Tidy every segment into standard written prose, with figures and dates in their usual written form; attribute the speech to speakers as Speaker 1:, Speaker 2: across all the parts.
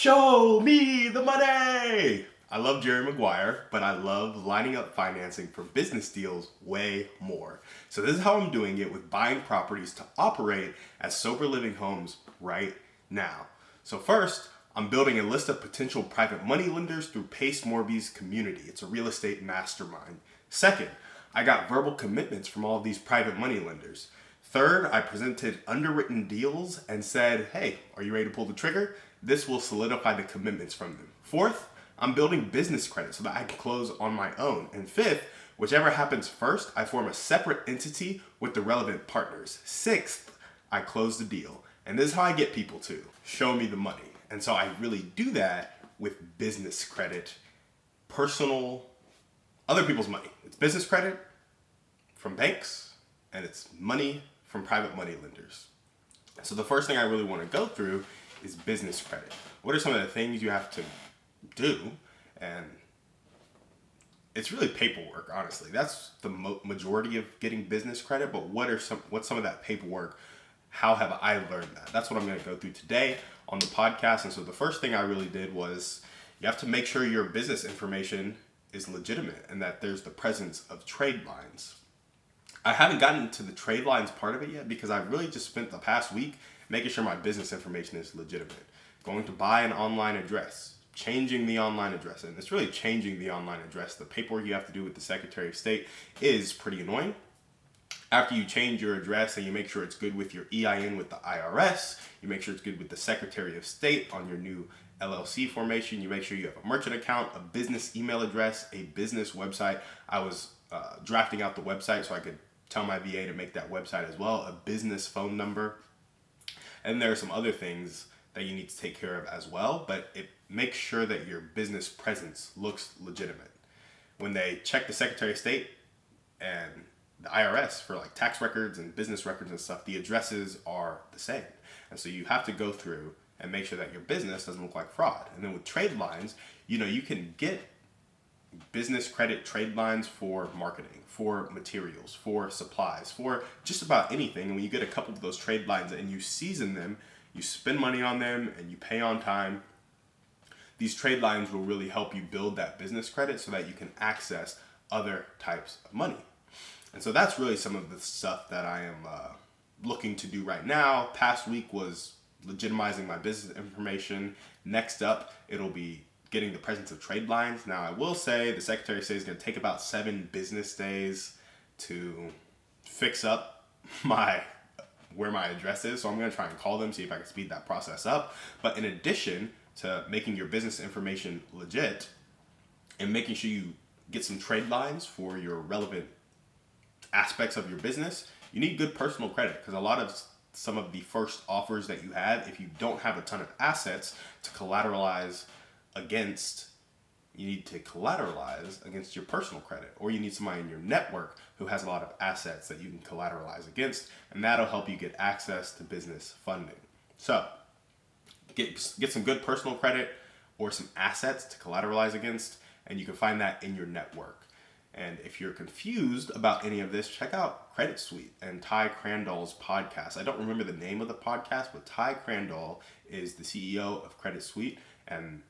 Speaker 1: Show me the money! I love Jerry Maguire, but I love lining up financing for business deals way more. So this is how I'm doing it with buying properties to operate as sober living homes right now. So first, I'm building a list of potential private money lenders through Pace Morby's community. It's a real estate mastermind. Second, I got verbal commitments from all of these private money lenders. Third, I presented underwritten deals and said, hey, are you ready to pull the trigger? This will solidify the commitments from them. Fourth, I'm building business credit so that I can close on my own. And fifth, whichever happens first, I form a separate entity with the relevant partners. Sixth, I close the deal. And this is how I get people to show me the money. And so I really do that with business credit, personal, other people's money. It's business credit from banks, and it's money from private money lenders. So the first thing I really want to go through is business credit. What are some of the things you have to do? And it's really paperwork, honestly. That's the majority of getting business credit, but what's some of that paperwork? How have I learned that? That's what I'm going to go through today on the podcast. And so the first thing I really did was you have to make sure your business information is legitimate and that there's the presence of trade lines. I haven't gotten to the trade lines part of it yet because I really just spent the past week making sure my business information is legitimate. Going to buy an online address, changing the online address, and it's really changing the online address. The paperwork you have to do with the Secretary of State is pretty annoying. After you change your address and you make sure it's good with your EIN with the IRS, you make sure it's good with the Secretary of State on your new LLC formation, you make sure you have a merchant account, a business email address, a business website. I was drafting out the website so I could tell my VA to make that website as well, a business phone number. And there are some other things that you need to take care of as well, but it makes sure that your business presence looks legitimate. When they check the Secretary of State and the IRS for like tax records and business records and stuff, the addresses are the same. And so you have to go through and make sure that your business doesn't look like fraud. And then with trade lines, you can get business credit trade lines for marketing, for materials, for supplies, for just about anything. And when you get a couple of those trade lines and you season them, you spend money on them and you pay on time, these trade lines will really help you build that business credit so that you can access other types of money. And so that's really some of the stuff that I am looking to do right now. Past week was legitimizing my business information. Next up, it'll be getting the presence of trade lines. Now, I will say the Secretary of State is going to take about 7 business days to fix up where my address is. So I'm going to try and call them, see if I can speed that process up. But in addition to making your business information legit and making sure you get some trade lines for your relevant aspects of your business, you need good personal credit because a lot of some of the first offers that you have, if you don't have a ton of assets to collateralize against, you need to collateralize against your personal credit, or you need somebody in your network who has a lot of assets that you can collateralize against, and that'll help you get access to business funding. So get some good personal credit or some assets to collateralize against, and you can find that in your network. And if you're confused about any of this, check out Credit Suite and Ty Crandall's podcast. I don't remember the name of the podcast, but Ty Crandall is the CEO of Credit Suite, and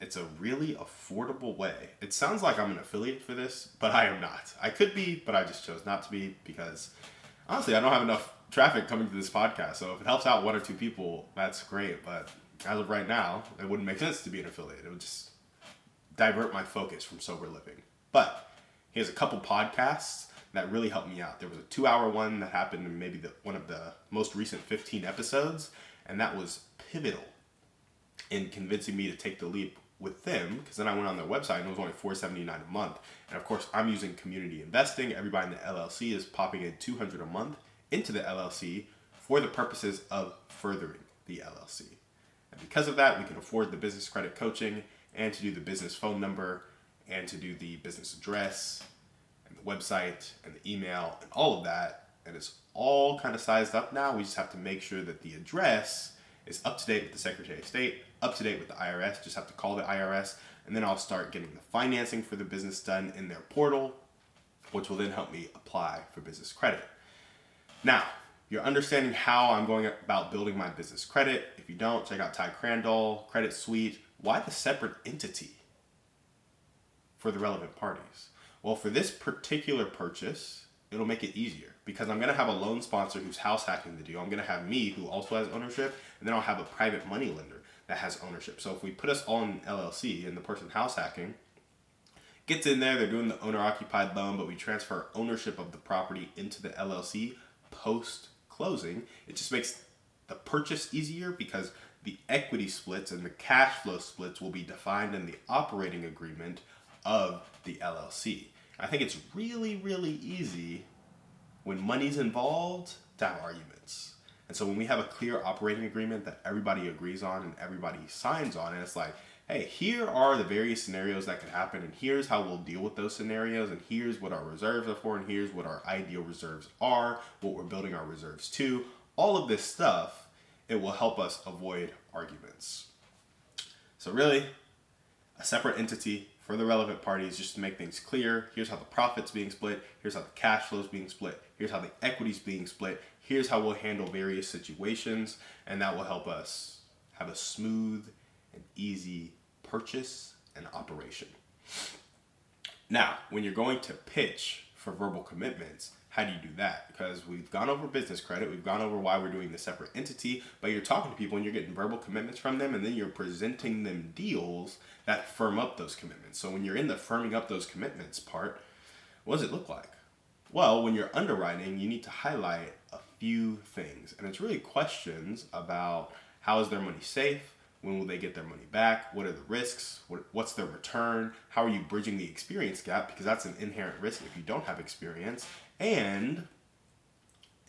Speaker 1: it's a really affordable way. It sounds like I'm an affiliate for this, but I am not. I could be, but I just chose not to be because, honestly, I don't have enough traffic coming to this podcast. So if it helps out 1 or 2 people, that's great. But as of right now, it wouldn't make sense to be an affiliate. It would just divert my focus from sober living. But he has a couple podcasts that really helped me out. There was a 2-hour one that happened in maybe one of the most recent 15 episodes, and that was pivotal in convincing me to take the leap with them, because then I went on their website and it was only $4.79 a month. And of course, I'm using community investing. Everybody in the LLC is popping in $200 a month into the LLC for the purposes of furthering the LLC. And because of that, we can afford the business credit coaching and to do the business phone number and to do the business address and the website and the email and all of that. And it's all kind of sized up now. We just have to make sure that the address is up to date with the Secretary of State, up to date with the IRS. Just have to call the IRS, and then I'll start getting the financing for the business done in their portal, which will then help me apply for business credit. Now, You're understanding how I'm going about building my business credit. If you don't, check out Ty Crandall, Credit Suite. Why the separate entity for the relevant parties? Well, for this particular purchase, it'll make it easier because I'm going to have a loan sponsor who's house hacking the deal. I'm going to have me who also has ownership, and then I'll have a private money lender that has ownership. So if we put us all in LLC and the person house hacking gets in there, they're doing the owner occupied loan, but we transfer ownership of the property into the LLC post closing, it just makes the purchase easier because the equity splits and the cash flow splits will be defined in the operating agreement of the LLC. I think it's really, really easy when money's involved to have arguments. And so when we have a clear operating agreement that everybody agrees on and everybody signs on, and it's like, hey, here are the various scenarios that could happen, and here's how we'll deal with those scenarios, and here's what our reserves are for, and here's what our ideal reserves are, what we're building our reserves to, all of this stuff, it will help us avoid arguments. So really, a separate entity for the relevant parties just to make things clear. Here's how the profit's being split. Here's how the cash flow's being split. Here's how the equity's being split. Here's how we'll handle various situations, and that will help us have a smooth and easy purchase and operation. Now, when you're going to pitch for verbal commitments, how do you do that? Because we've gone over business credit, we've gone over why we're doing the separate entity, but you're talking to people and you're getting verbal commitments from them, and then you're presenting them deals that firm up those commitments. So when you're in the firming up those commitments part, what does it look like? Well, when you're underwriting, you need to highlight a few things, and it's really questions about how is their money safe? When will they get their money back? What are the risks? What's their return? How are you bridging the experience gap? Because that's an inherent risk if you don't have experience. And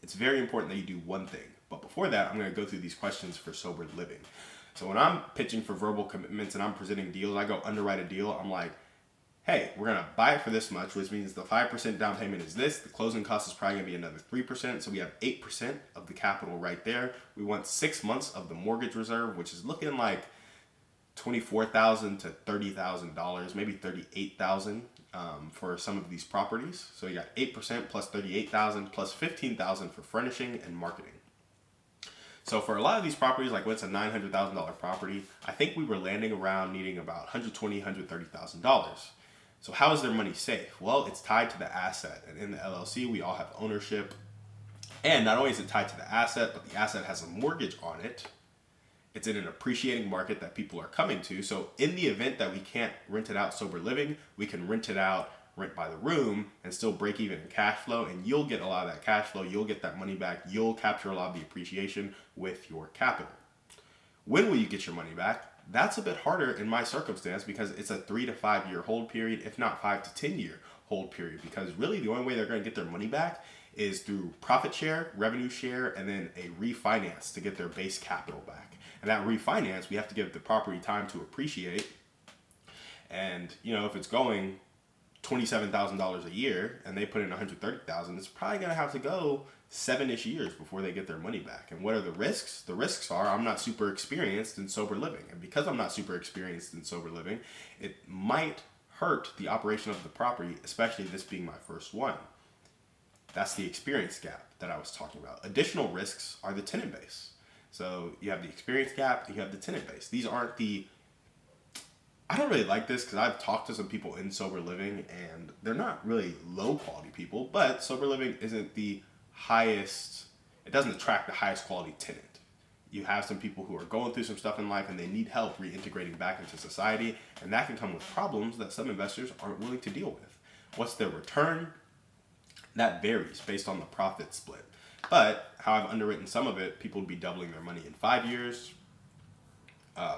Speaker 1: it's very important that you do one thing. But before that, I'm going to go through these questions for sober living. So when I'm pitching for verbal commitments and I'm presenting deals, I go underwrite a deal. I'm like, hey, we're going to buy it for this much, which means the 5% down payment is this. The closing cost is probably going to be another 3%. So we have 8% of the capital right there. We want 6 months of the mortgage reserve, which is looking like $24,000 to $30,000, maybe $38,000 for some of these properties. So you got 8% plus $38,000 plus $15,000 for furnishing and marketing. So for a lot of these properties, like what's a $900,000 property, I think we were landing around needing about $120,000, $130,000. So how is their money safe? Well, it's tied to the asset. And in the LLC, we all have ownership. And not only is it tied to the asset, but the asset has a mortgage on it. It's in an appreciating market that people are coming to. So in the event that we can't rent it out sober living, we can rent it out, rent by the room, and still break even in cash flow. And you'll get a lot of that cash flow. You'll get that money back. You'll capture a lot of the appreciation with your capital. When will you get your money back? That's a bit harder in my circumstance because it's a 3 to 5 year hold period, if not 5 to 10 year hold period. Because really the only way they're going to get their money back is through profit share, revenue share, and then a refinance to get their base capital back. And that refinance, we have to give the property time to appreciate. And, you know, if it's going $27,000 a year and they put in $130,000, it's probably going to have to go 7-ish years before they get their money back. And what are the risks? The risks are I'm not super experienced in sober living. And because I'm not super experienced in sober living, it might hurt the operation of the property, especially this being my first one. That's the experience gap that I was talking about. Additional risks are the tenant base. So you have the experience gap, and you have the tenant base. These aren't the... I don't really like this because I've talked to some people in sober living and they're not really low quality people, but sober living isn't the highest, it doesn't attract the highest quality tenant. You have some people who are going through some stuff in life and they need help reintegrating back into society, and that can come with problems that some investors aren't willing to deal with. What's their return? That varies based on the profit split. But how I've underwritten some of it, people would be doubling their money in 5 years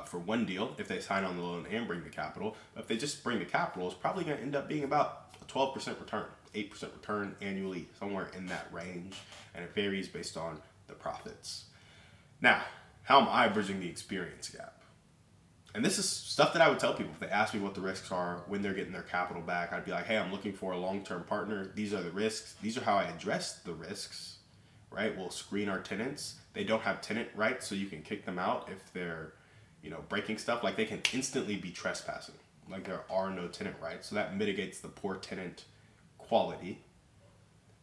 Speaker 1: for one deal if they sign on the loan and bring the capital. But if they just bring the capital, it's probably going to end up being about a 12% return, 8% return annually, somewhere in that range. And it varies based on the profits. Now, how am I bridging the experience gap? And this is stuff that I would tell people if they ask me what the risks are when they're getting their capital back. I'd be like, hey, I'm looking for a long-term partner. These are the risks. These are how I address the risks, right? We'll screen our tenants. They don't have tenant rights, so you can kick them out if they're, breaking stuff. Like they can instantly be trespassing. Like there are no tenant rights. So that mitigates the poor tenant quality.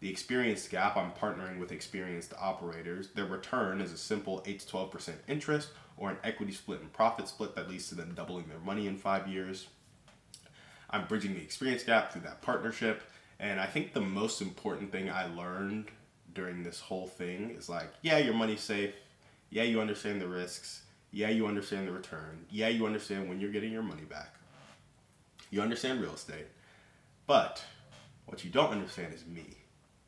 Speaker 1: The experience gap, I'm partnering with experienced operators. Their return is a simple 8 to 12% interest or an equity split and profit split that leads to them doubling their money in 5 years. I'm bridging the experience gap through that partnership. And I think the most important thing I learned during this whole thing is like, yeah, your money's safe. Yeah, you understand the risks. Yeah, you understand the return. Yeah, you understand when you're getting your money back. You understand real estate. But what you don't understand is me,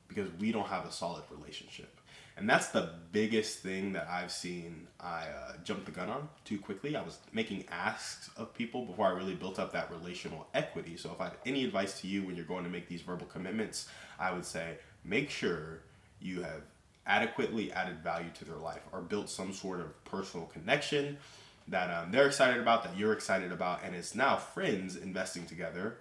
Speaker 1: because we don't have a solid relationship. And that's the biggest thing that I've seen I jumped the gun on too quickly. I was making asks of people before I really built up that relational equity. So if I had any advice to you when you're going to make these verbal commitments, I would say make sure you have adequately added value to their life or built some sort of personal connection that they're excited about, that you're excited about, and it's now friends investing together,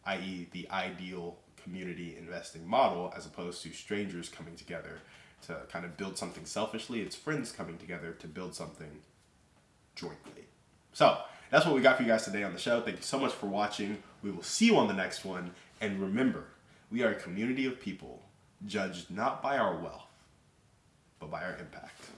Speaker 1: i.e. the ideal community investing model, as opposed to strangers coming together to kind of build something selfishly. It's friends coming together to build something jointly. So that's what we got for you guys today on the show. Thank you so much for watching. We will see you on the next one. And remember, we are a community of people judged not by our wealth, but by our impact.